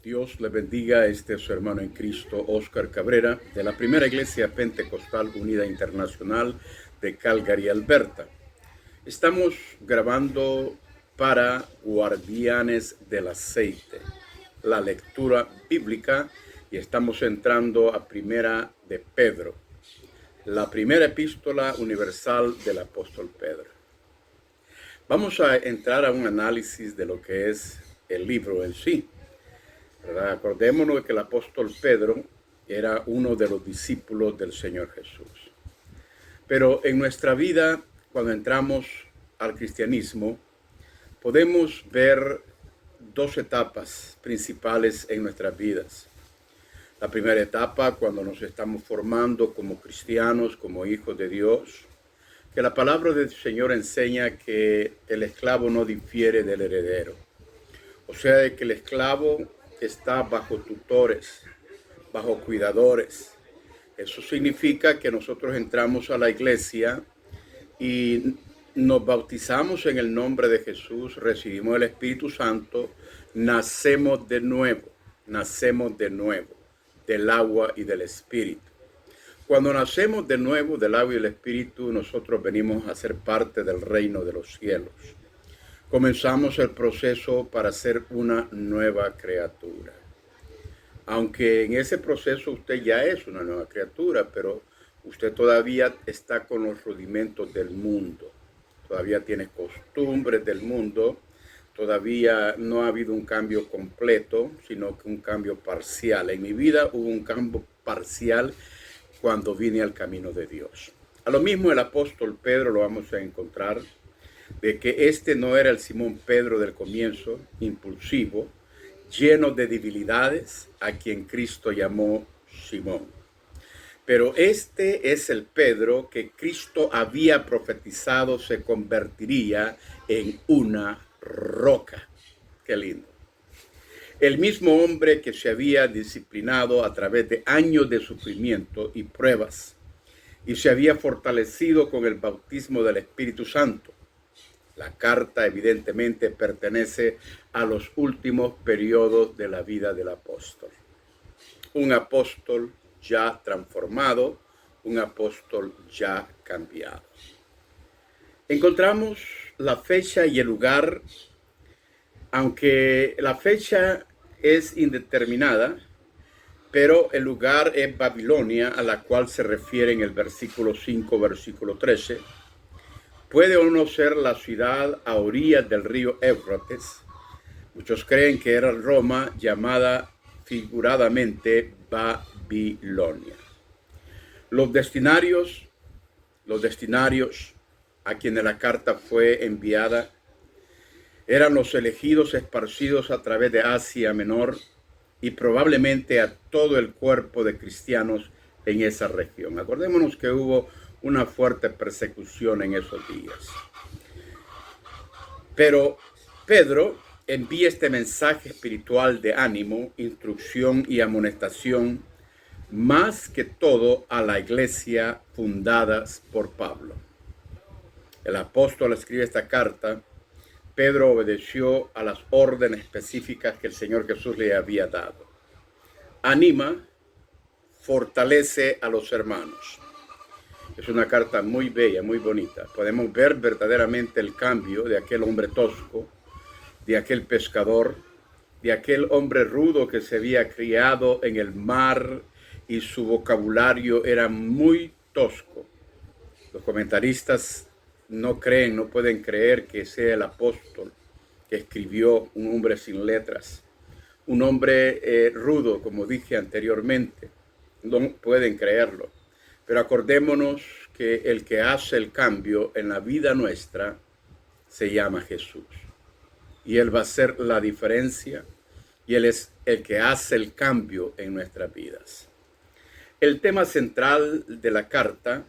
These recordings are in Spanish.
Dios le bendiga. Este es su hermano en Cristo, Oscar Cabrera, de la Primera Iglesia Pentecostal Unida Internacional de Calgary, Alberta. Estamos grabando para Guardianes del Aceite, la lectura bíblica, y estamos entrando a Primera de Pedro, la primera epístola universal del apóstol Pedro. Vamos a entrar a un análisis de lo que es el libro en sí. ¿Verdad? Acordémonos que el apóstol Pedro era uno de los discípulos del Señor Jesús. Pero en nuestra vida, cuando entramos al cristianismo, podemos ver dos etapas principales en nuestras vidas. La primera etapa, cuando nos estamos formando como cristianos, como hijos de Dios, que la palabra del Señor enseña que el esclavo no difiere del heredero. O sea, que el esclavo está bajo tutores, bajo cuidadores. Eso significa que nosotros entramos a la iglesia y nos bautizamos en el nombre de Jesús, recibimos el Espíritu Santo, nacemos de nuevo del agua y del Espíritu. Cuando nacemos de nuevo del agua y del Espíritu, nosotros venimos a ser parte del reino de los cielos. Comenzamos el proceso para ser una nueva criatura. Aunque en ese proceso usted ya es una nueva criatura, pero usted todavía está con los rudimentos del mundo. Todavía tiene costumbres del mundo. Todavía no ha habido un cambio completo, sino que un cambio parcial. En mi vida hubo un cambio parcial cuando vine al camino de Dios. A lo mismo el apóstol Pedro lo vamos a encontrar, de que este no era el Simón Pedro del comienzo, impulsivo, lleno de debilidades, a quien Cristo llamó Simón. Pero este es el Pedro que Cristo había profetizado se convertiría en una roca. Qué lindo. El mismo hombre que se había disciplinado a través de años de sufrimiento y pruebas y se había fortalecido con el bautismo del Espíritu Santo. La carta evidentemente pertenece a los últimos periodos de la vida del apóstol. Un apóstol ya transformado, un apóstol ya cambiado. Encontramos la fecha y el lugar. Aunque la fecha es indeterminada, pero el lugar es Babilonia, a la cual se refiere en el versículo 5, versículo 13. Puede o no ser la ciudad a orillas del río Éufrates. Muchos creen que era Roma, llamada figuradamente Babilonia. Los destinarios a quienes la carta fue enviada eran los elegidos esparcidos a través de Asia Menor y probablemente a todo el cuerpo de cristianos en esa región. Acordémonos que hubo una fuerte persecución en esos días. Pero Pedro envía este mensaje espiritual de ánimo, instrucción y amonestación, más que todo a la iglesia fundadas por Pablo. El apóstol escribe esta carta. Pedro obedeció a las órdenes específicas que el Señor Jesús le había dado. Anima, fortalece a los hermanos. Es una carta muy bella, muy bonita. Podemos ver verdaderamente el cambio de aquel hombre tosco, de aquel pescador, de aquel hombre rudo que se había criado en el mar y su vocabulario era muy tosco. Los comentaristas no pueden creer que sea el apóstol que escribió, un hombre sin letras, un hombre rudo, como dije anteriormente. No pueden creerlo. Pero acordémonos que el que hace el cambio en la vida nuestra se llama Jesús. Y Él va a hacer la diferencia y Él es el que hace el cambio en nuestras vidas. El tema central de la carta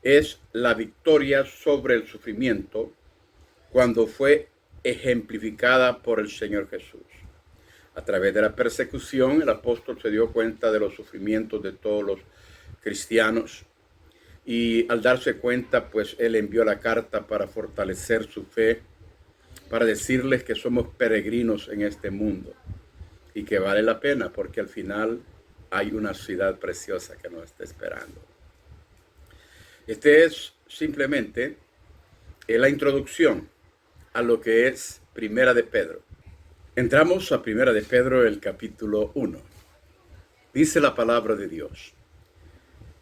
es la victoria sobre el sufrimiento cuando fue ejemplificada por el Señor Jesús. A través de la persecución, el apóstol se dio cuenta de los sufrimientos de todos los cristianos y al darse cuenta, pues él envió la carta para fortalecer su fe, para decirles que somos peregrinos en este mundo. y que vale la pena porque al final hay una ciudad preciosa que nos está esperando. Este es simplemente la introducción a lo que es Primera de Pedro. Entramos a Primera de Pedro, el capítulo 1. Dice la palabra de Dios: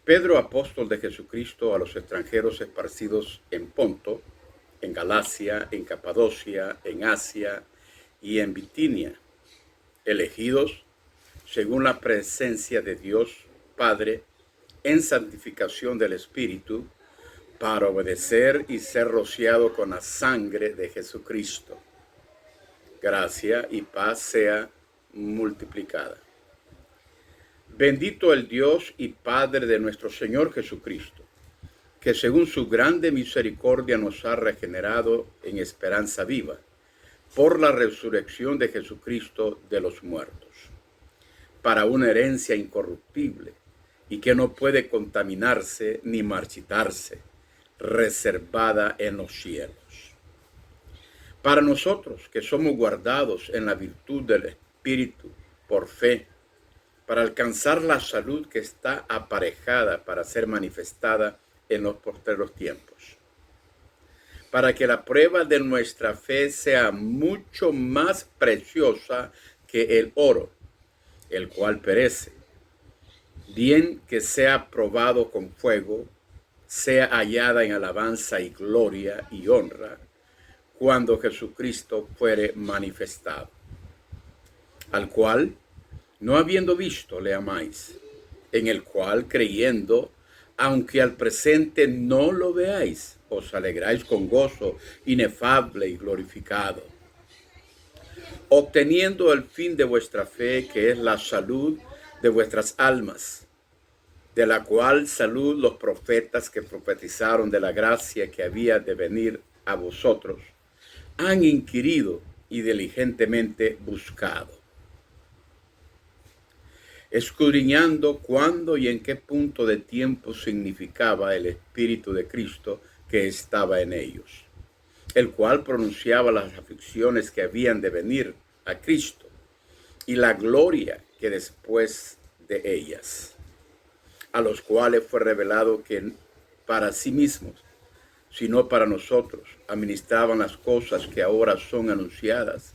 Pedro, apóstol de Jesucristo, a los extranjeros esparcidos en Ponto, en Galacia, en Capadocia, en Asia y en Bitinia, elegidos según la presencia de Dios Padre en santificación del Espíritu, para obedecer y ser rociado con la sangre de Jesucristo. Gracia y paz sea multiplicada. Bendito el Dios y Padre de nuestro Señor Jesucristo, que según su grande misericordia nos ha regenerado en esperanza viva, por la resurrección de Jesucristo de los muertos, para una herencia incorruptible y que no puede contaminarse ni marchitarse, reservada en los cielos. Para nosotros que somos guardados en la virtud del Espíritu por fe, para alcanzar la salud que está aparejada para ser manifestada en los postreros tiempos, para que la prueba de nuestra fe sea mucho más preciosa que el oro, el cual perece, bien que sea probado con fuego, sea hallada en alabanza y gloria y honra, cuando Jesucristo fuere manifestado, al cual, no habiendo visto, le amáis, en el cual creyendo, aunque al presente no lo veáis, os alegráis con gozo inefable y glorificado, obteniendo el fin de vuestra fe, que es la salud de vuestras almas, de la cual salud los profetas que profetizaron de la gracia que había de venir a vosotros, han inquirido y diligentemente buscado, escudriñando cuándo y en qué punto de tiempo significaba el Espíritu de Cristo que estaba en ellos, el cual pronunciaba las aflicciones que habían de venir a Cristo y la gloria que después de ellas, a los cuales fue revelado que para sí mismos, sino para nosotros, administraban las cosas que ahora son anunciadas,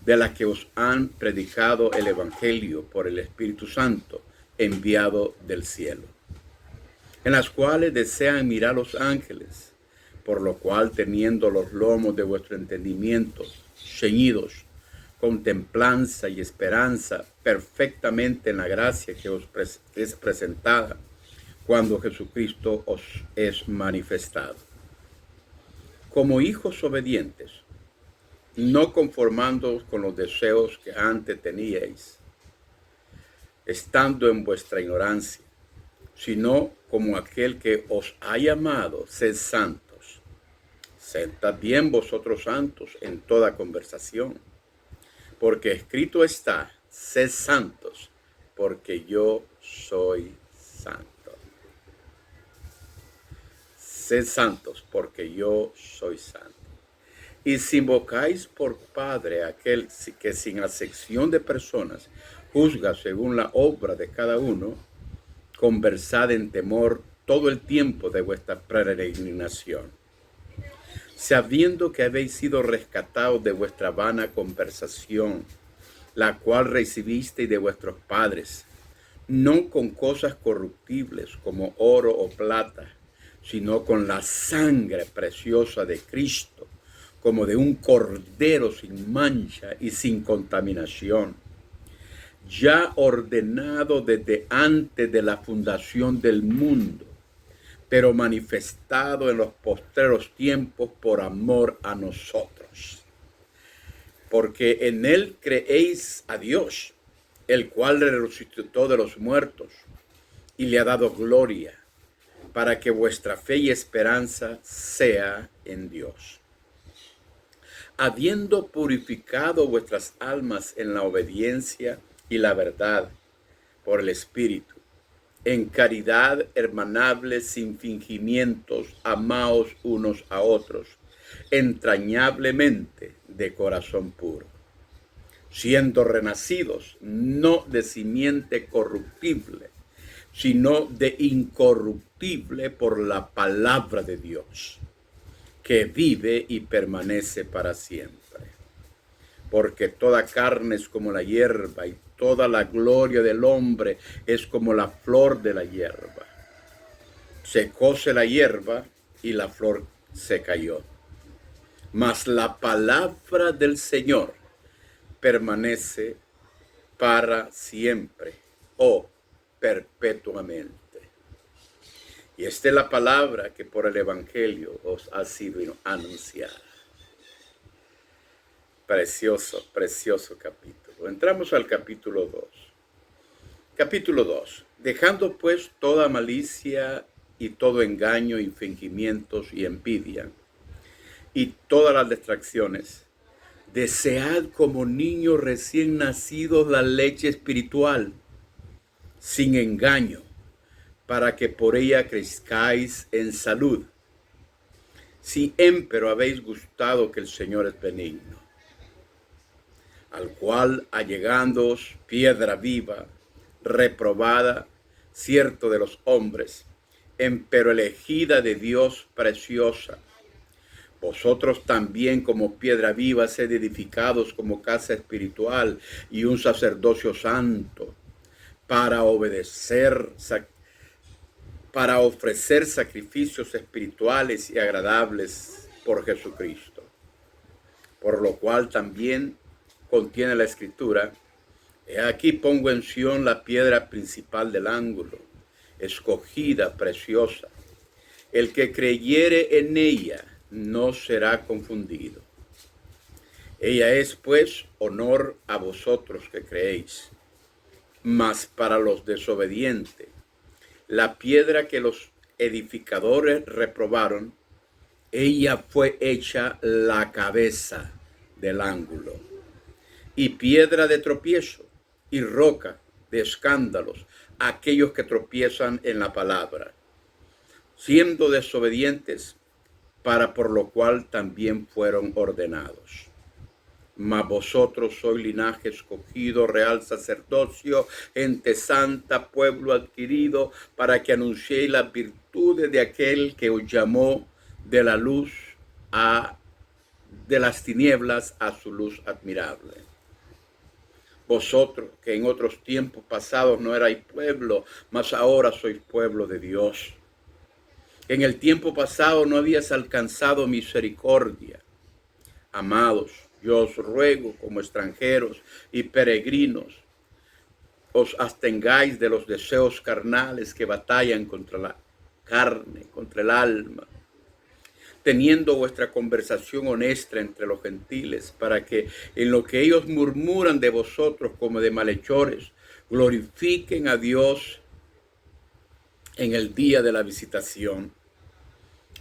de las que os han predicado el Evangelio por el Espíritu Santo, enviado del cielo, en las cuales desean mirar los ángeles, por lo cual, teniendo los lomos de vuestro entendimiento ceñidos, con templanza y esperanza perfectamente en la gracia que os es presentada, cuando Jesucristo os es manifestado. Como hijos obedientes, no conformándoos con los deseos que antes teníais, estando en vuestra ignorancia, sino como aquel que os ha llamado, sed santos. Sed también vosotros santos en toda conversación, porque escrito está: sed santos, porque yo soy santo. Sed santos, porque yo soy santo. Y si invocáis por Padre a aquel que sin acepción de personas juzga según la obra de cada uno, conversad en temor todo el tiempo de vuestra peregrinación, sabiendo que habéis sido rescatados de vuestra vana conversación, la cual recibisteis de vuestros padres, no con cosas corruptibles como oro o plata, sino con la sangre preciosa de Cristo, como de un cordero sin mancha y sin contaminación, ya ordenado desde antes de la fundación del mundo, pero manifestado en los postreros tiempos por amor a nosotros. Porque en él creéis a Dios, el cual le resucitó de los muertos y le ha dado gloria, para que vuestra fe y esperanza sea en Dios. Habiendo purificado vuestras almas en la obediencia y la verdad por el Espíritu, en caridad hermanable sin fingimientos, amaos unos a otros, entrañablemente de corazón puro, siendo renacidos, no de simiente corruptible, sino de incorruptible por la palabra de Dios, que vive y permanece para siempre. Porque toda carne es como la hierba, y toda la gloria del hombre es como la flor de la hierba. Secóse la hierba y la flor se cayó. Mas la palabra del Señor permanece para siempre o perpetuamente. Y esta es la palabra que por el Evangelio os ha sido anunciada. Precioso, precioso capítulo. Entramos al capítulo 2. Capítulo 2. Dejando pues toda malicia y todo engaño y fingimientos y envidia y todas las distracciones, desead como niños recién nacidos la leche espiritual, sin engaño, para que por ella crezcáis en salud. Si empero habéis gustado que el Señor es benigno, al cual allegándoos piedra viva, reprobada, cierto de los hombres, empero elegida de Dios preciosa. Vosotros también como piedra viva sed edificados como casa espiritual y un sacerdocio santo, para ofrecer sacrificios espirituales y agradables por Jesucristo. Por lo cual también contiene la Escritura: he aquí pongo en Sión la piedra principal del ángulo, escogida, preciosa. El que creyere en ella no será confundido. Ella es, pues, honor a vosotros que creéis. Mas para los desobedientes, la piedra que los edificadores reprobaron, ella fue hecha la cabeza del ángulo, y piedra de tropiezo, y roca de escándalos, aquellos que tropiezan en la palabra, siendo desobedientes, para por lo cual también fueron ordenados. Mas vosotros sois linaje escogido, real sacerdocio, gente santa, pueblo adquirido, para que anunciéis las virtudes de aquel que os llamó de la luz de las tinieblas a su luz admirable. Vosotros, que en otros tiempos pasados no erais pueblo, mas ahora sois pueblo de Dios. En el tiempo pasado no habías alcanzado misericordia. Amados, yo os ruego como extranjeros y peregrinos, os abstengáis de los deseos carnales que batallan contra la carne, contra el alma, teniendo vuestra conversación honesta entre los gentiles, para que en lo que ellos murmuran de vosotros como de malhechores, glorifiquen a Dios en el día de la visitación.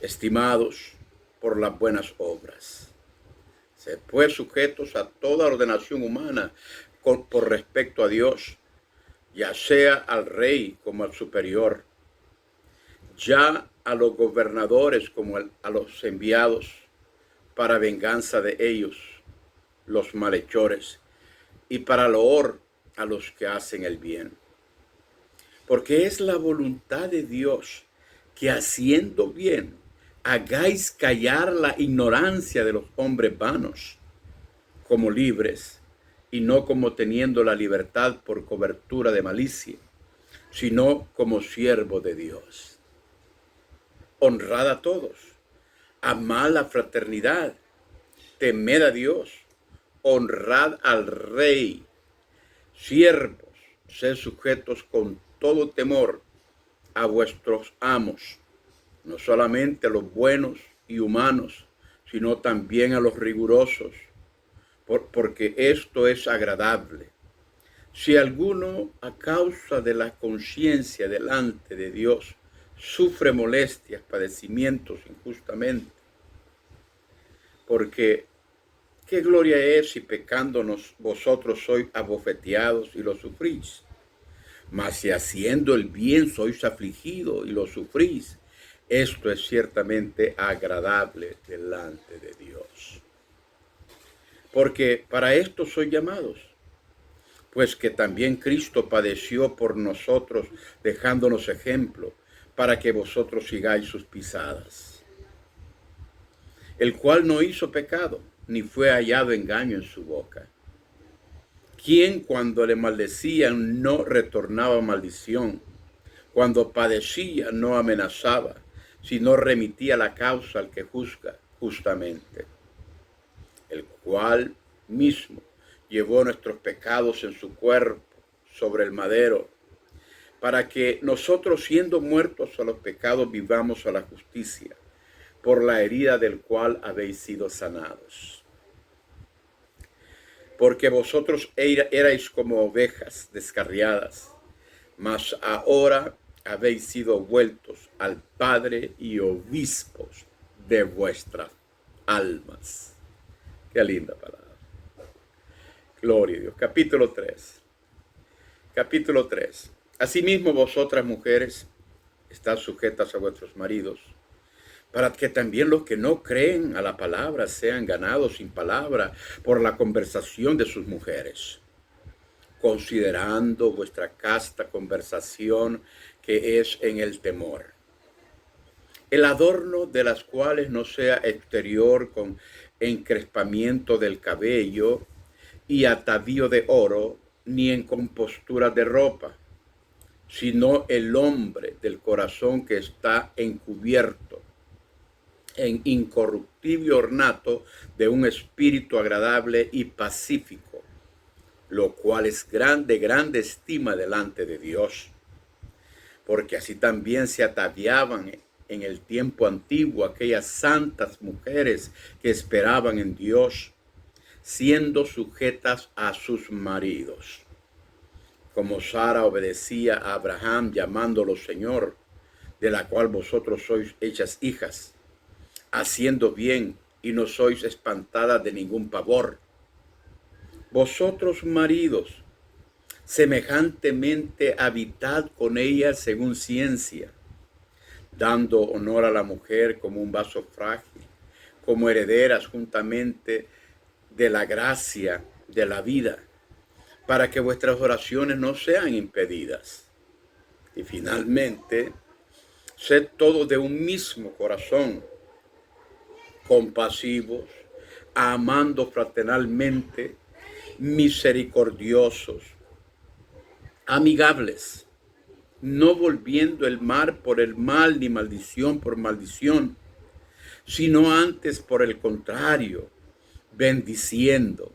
Estimados por las buenas obras, sed pues sujetos a toda ordenación humana por respecto a Dios, ya sea al rey como al superior, ya a los gobernadores como a los enviados, para venganza de ellos, los malhechores, y para loor a los que hacen el bien. Porque es la voluntad de Dios que haciendo bien, hagáis callar la ignorancia de los hombres vanos, como libres, y no como teniendo la libertad por cobertura de malicia, sino como siervo de Dios. Honrad a todos, amad la fraternidad, temed a Dios, honrad al rey. Siervos, sed sujetos con todo temor a vuestros amos, no solamente a los buenos y humanos, sino también a los rigurosos, porque esto es agradable. Si alguno, a causa de la conciencia delante de Dios, sufre molestias, padecimientos injustamente, porque ¿qué gloria es si pecándonos vosotros sois abofeteados y lo sufrís? Mas si haciendo el bien sois afligidos y lo sufrís, esto es ciertamente agradable delante de Dios. porque para esto sois llamados, pues que también Cristo padeció por nosotros, dejándonos ejemplo, para que vosotros sigáis sus pisadas, el cual no hizo pecado, ni fue hallado engaño en su boca, quien cuando le maldecían no retornaba maldición, cuando padecía no amenazaba, sino remitía la causa al que juzga justamente, el cual mismo llevó nuestros pecados en su cuerpo sobre el madero, para que nosotros, siendo muertos a los pecados, vivamos a la justicia, por la herida del cual habéis sido sanados. Porque vosotros erais como ovejas descarriadas, mas ahora habéis sido vueltos al Padre y obispos de vuestras almas. Qué linda palabra. Gloria a Dios. Capítulo 3. Capítulo 3. Asimismo vosotras mujeres, estad sujetas a vuestros maridos, para que también los que no creen a la palabra sean ganados sin palabra por la conversación de sus mujeres, considerando vuestra casta conversación que es en el temor. El adorno de las cuales no sea exterior con encrespamiento del cabello y atavío de oro, ni en compostura de ropa, sino el hombre del corazón que está encubierto en incorruptible ornato de un espíritu agradable y pacífico, lo cual es grande estima delante de Dios. Porque así también se ataviaban en el tiempo antiguo aquellas santas mujeres que esperaban en Dios, siendo sujetas a sus maridos, como Sara obedecía a Abraham llamándolo Señor, de la cual vosotros sois hechas hijas, haciendo bien y no sois espantadas de ningún pavor. Vosotros maridos, semejantemente habitad con ella según ciencia, dando honor a la mujer como un vaso frágil, como herederas juntamente de la gracia de la vida, para que vuestras oraciones no sean impedidas. Y finalmente, sed todos de un mismo corazón, compasivos, amando fraternalmente, misericordiosos, amigables, no volviendo el mal por el mal, ni maldición por maldición, sino antes por el contrario, bendiciendo,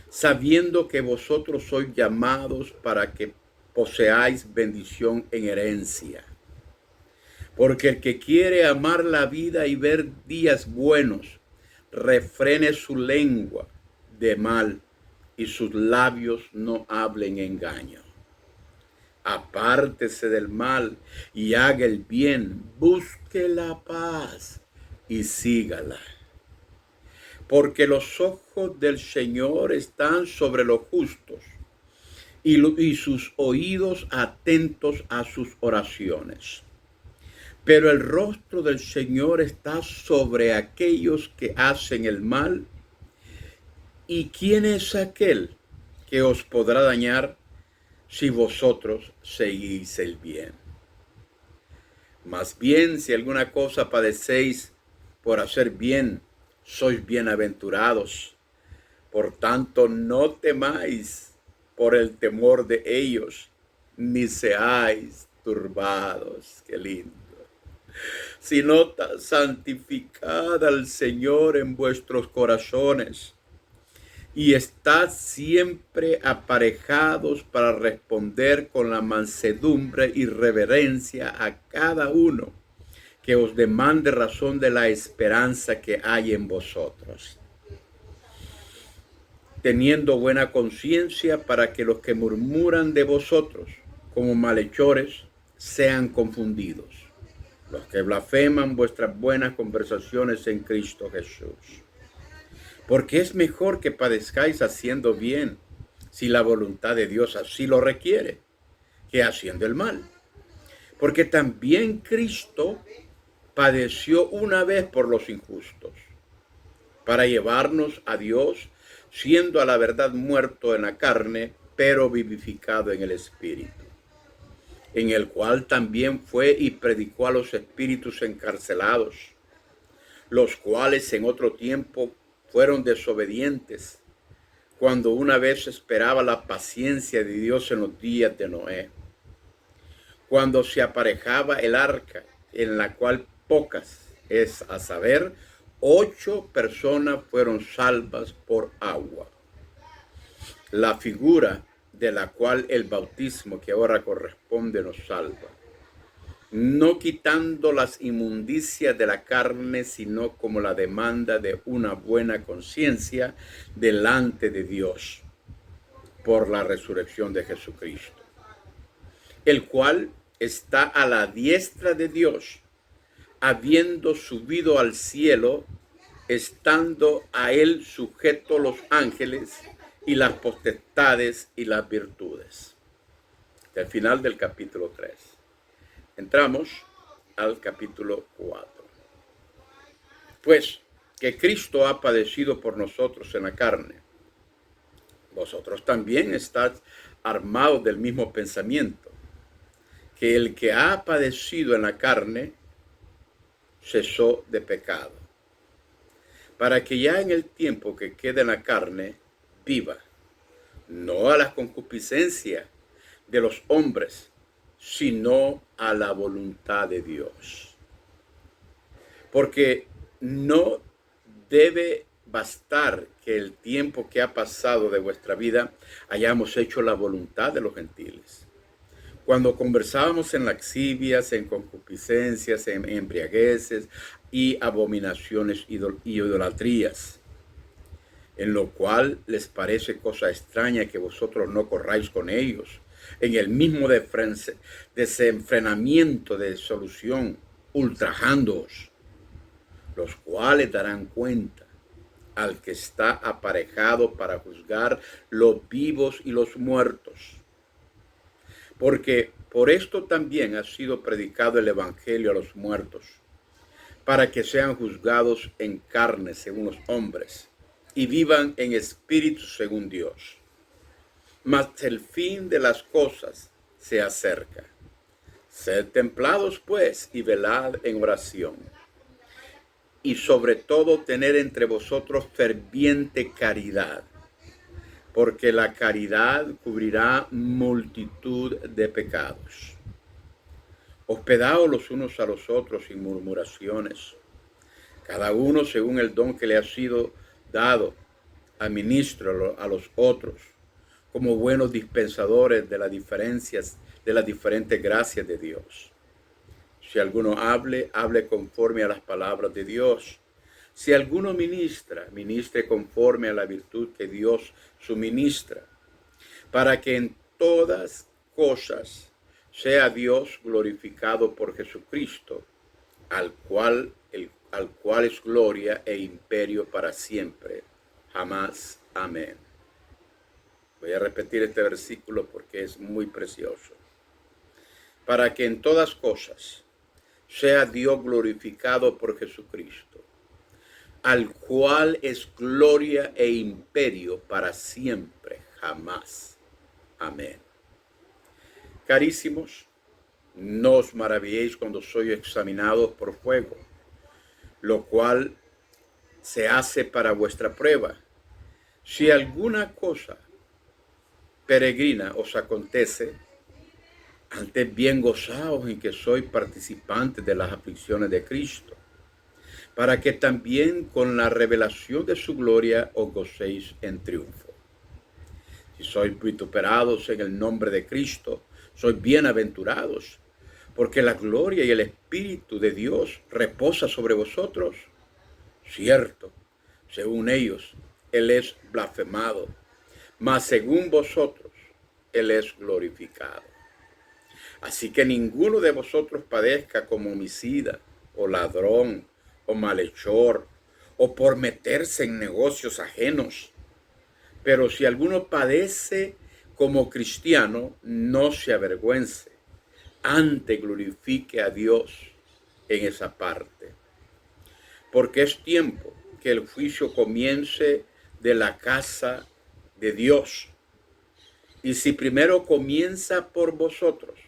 sabiendo que vosotros sois llamados para que poseáis bendición en herencia. Porque el que quiere amar la vida y ver días buenos, refrene su lengua de mal y sus labios no hablen engaño. Apártese del mal y haga el bien, busque la paz y sígala. Porque los ojos del Señor están sobre los justos y sus oídos atentos a sus oraciones. Pero el rostro del Señor está sobre aquellos que hacen el mal. ¿Y quién es aquel que os podrá dañar si vosotros seguís el bien? Más bien, si alguna cosa padecéis por hacer bien, sois bienaventurados. Por tanto, no temáis por el temor de ellos, ni seáis turbados. Qué lindo. Sino santificad al Señor en vuestros corazones y estad siempre aparejados para responder con la mansedumbre y reverencia a cada uno que os demande razón de la esperanza que hay en vosotros, teniendo buena conciencia, para que los que murmuran de vosotros como malhechores sean confundidos, los que blasfeman vuestras buenas conversaciones en Cristo Jesús. Porque es mejor que padezcáis haciendo bien, si la voluntad de Dios así lo requiere, que haciendo el mal. Porque también Cristo padeció una vez por los injustos, para llevarnos a Dios, siendo a la verdad muerto en la carne, pero vivificado en el Espíritu, en el cual también fue y predicó a los espíritus encarcelados, los cuales en otro tiempo fueron desobedientes, cuando una vez esperaba la paciencia de Dios en los días de Noé, cuando se aparejaba el arca, en la cual pocas, es a saber, 8 personas fueron salvas por agua. La figura de la cual el bautismo que ahora corresponde nos salva, no quitando las inmundicias de la carne, sino como la demanda de una buena conciencia delante de Dios por la resurrección de Jesucristo, el cual está a la diestra de Dios, habiendo subido al cielo, estando a él sujetos los ángeles y las potestades y las virtudes. Al final del capítulo 3. Entramos al capítulo 4. Pues que Cristo ha padecido por nosotros en la carne, vosotros también estáis armados del mismo pensamiento, que el que ha padecido en la carne cesó de pecado, para que ya en el tiempo que queda en la carne viva, no a la concupiscencia de los hombres, sino a la voluntad de Dios. Porque no debe bastar que el tiempo que ha pasado de vuestra vida hayamos hecho la voluntad de los gentiles. Cuando conversábamos en lascivias, en concupiscencias, en embriagueces y abominaciones y idolatrías, en lo cual les parece cosa extraña que vosotros no corráis con ellos, en el mismo desenfrenamiento de solución, ultrajándoos, los cuales darán cuenta al que está aparejado para juzgar los vivos y los muertos. Porque por esto también ha sido predicado el evangelio a los muertos, para que sean juzgados en carne según los hombres, y vivan en espíritu según Dios. Mas el fin de las cosas se acerca. Sed templados pues y velad en oración. Y sobre todo tener entre vosotros ferviente caridad, porque la caridad cubrirá multitud de pecados. Hospedaos los unos a los otros sin murmuraciones, cada uno según el don que le ha sido dado, administra a los otros, como buenos dispensadores de las diferentes gracias de Dios. Si alguno hable conforme a las palabras de Dios. Si alguno ministre conforme a la virtud que Dios suministra, para que en todas cosas sea Dios glorificado por Jesucristo, al cual es gloria e imperio para siempre, jamás. Amén. Voy a repetir este versículo porque es muy precioso. Para que en todas cosas sea Dios glorificado por Jesucristo, al cual es gloria e imperio para siempre, jamás. Amén. Carísimos, no os maravilléis cuando sois examinados por fuego, lo cual se hace para vuestra prueba. Si alguna cosa peregrina os acontece, antes bien gozaos en que sois participantes de las aflicciones de Cristo, para que también con la revelación de su gloria os gocéis en triunfo. Si sois vituperados en el nombre de Cristo, sois bienaventurados, porque la gloria y el Espíritu de Dios reposa sobre vosotros. Cierto, según ellos, Él es blasfemado, mas según vosotros, Él es glorificado. Así que ninguno de vosotros padezca como homicida, o ladrón, o malhechor, o por meterse en negocios ajenos. Pero si alguno padece como cristiano, no se avergüence, antes glorifique a Dios en esa parte. Porque es tiempo que el juicio comience de la casa de Dios. Y si primero comienza por vosotros,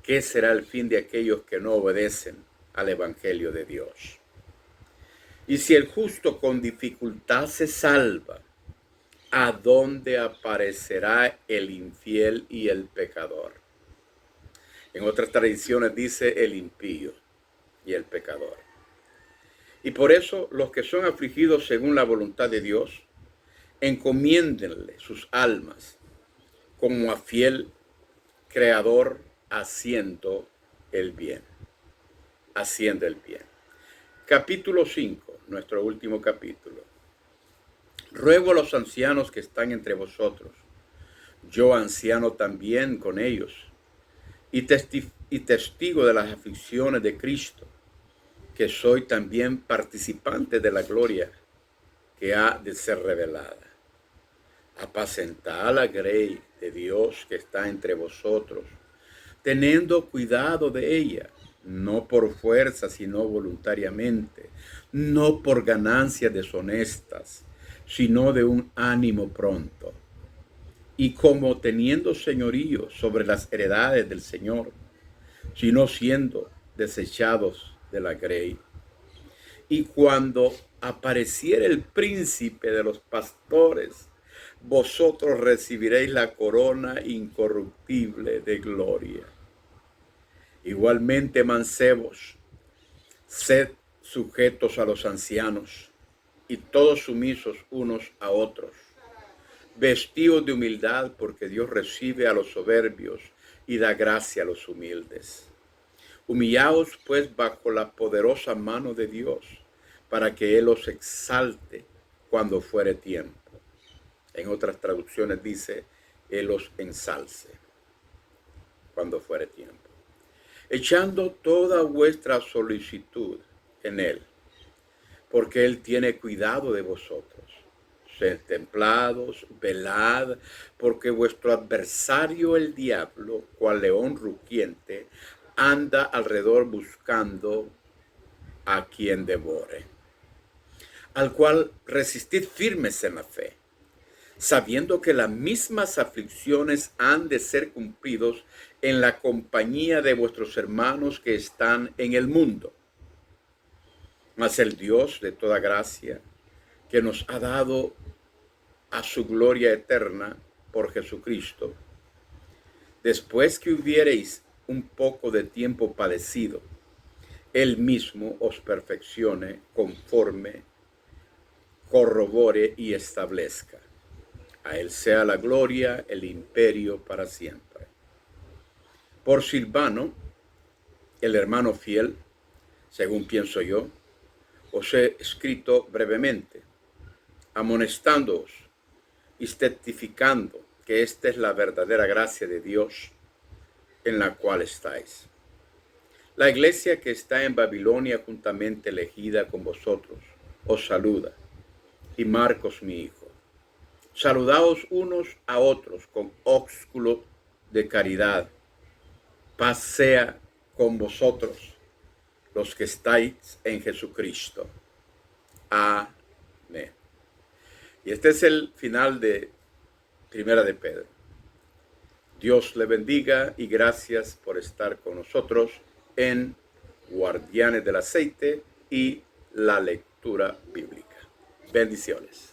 ¿qué será el fin de aquellos que no obedecen al Evangelio de Dios? Y si el justo con dificultad se salva, ¿a dónde aparecerá el infiel y el pecador? En otras tradiciones dice el impío y el pecador. Y por eso los que son afligidos según la voluntad de Dios, encomiéndenle sus almas como a fiel creador haciendo el bien. Haciendo el bien. Capítulo 5, nuestro último capítulo. Ruego a los ancianos que están entre vosotros, yo anciano también con ellos, y testigo de las aflicciones de Cristo, que soy también participante de la gloria que ha de ser revelada. Apacentad la grey de Dios que está entre vosotros, teniendo cuidado de ella, no por fuerza, sino voluntariamente, no por ganancias deshonestas, sino de un ánimo pronto. Y como teniendo señorío sobre las heredades del Señor, sino siendo desechados de la grey. Y cuando apareciera el príncipe de los pastores, vosotros recibiréis la corona incorruptible de gloria. Igualmente, mancebos, sed sujetos a los ancianos, y todos sumisos unos a otros, vestidos de humildad, porque Dios recibe a los soberbios y da gracia a los humildes. Humillaos pues bajo la poderosa mano de Dios, para que Él os exalte cuando fuere tiempo. En otras traducciones dice, Él os ensalce cuando fuere tiempo. Echando toda vuestra solicitud en Él, porque Él tiene cuidado de vosotros. Sed templados, velad, porque vuestro adversario el diablo, cual león rugiente, anda alrededor buscando a quien devore, al cual resistid firmes en la fe, sabiendo que las mismas aflicciones han de ser cumplidos en la compañía de vuestros hermanos que están en el mundo. Mas el Dios de toda gracia, que nos ha dado a su gloria eterna por Jesucristo, después que hubiereis un poco de tiempo padecido, Él mismo os perfeccione, conforme, corrobore y establezca. A Él sea la gloria, el imperio para siempre. Por Silvano, el hermano fiel, según pienso yo, os he escrito brevemente, amonestándoos y testificando que esta es la verdadera gracia de Dios en la cual estáis. La iglesia que está en Babilonia, juntamente elegida con vosotros, os saluda, y Marcos mi hijo. Saludaos unos a otros con ósculo de caridad. Paz sea con vosotros, los que estáis en Jesucristo. Amén. Y este es el final de Primera de Pedro. Dios le bendiga y gracias por estar con nosotros en Guardianes del Aceite y la lectura bíblica. Bendiciones.